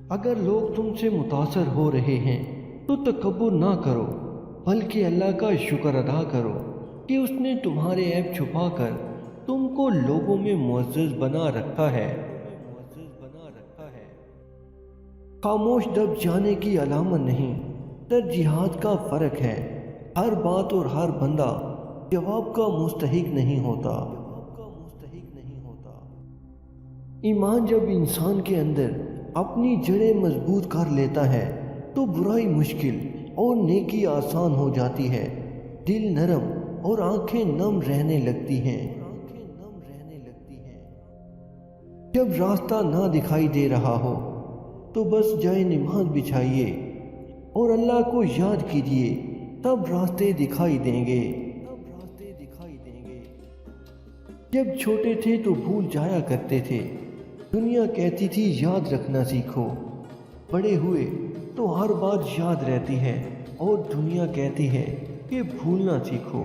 اگر لوگ تم سے متاثر ہو رہے ہیں تو تکبر نہ کرو، بلکہ اللہ کا شکر ادا کرو کہ اس نے تمہارے عیب چھپا کر تم کو لوگوں میں معزز بنا رکھا ہے۔ خاموش دب جانے کی علامت نہیں، ترجیحات کا فرق ہے۔ ہر بات اور ہر بندہ جواب کا مستحق نہیں ہوتا۔ ایمان جب انسان کے اندر اپنی جڑیں مضبوط کر لیتا ہے تو برائی مشکل اور نیکی آسان ہو جاتی ہے۔ دل نرم اور آنکھیں نم رہنے لگتی ہیں۔ جب راستہ نہ دکھائی دے رہا ہو تو بس جائے نماز بچھائیے اور اللہ کو یاد کیجیے، تب راستے دکھائی دیں گے۔ جب چھوٹے تھے تو بھول جایا کرتے تھے، دنیا کہتی تھی یاد رکھنا سیکھو۔ بڑے ہوئے تو ہر بات یاد رہتی ہے اور دنیا کہتی ہے کہ بھولنا سیکھو۔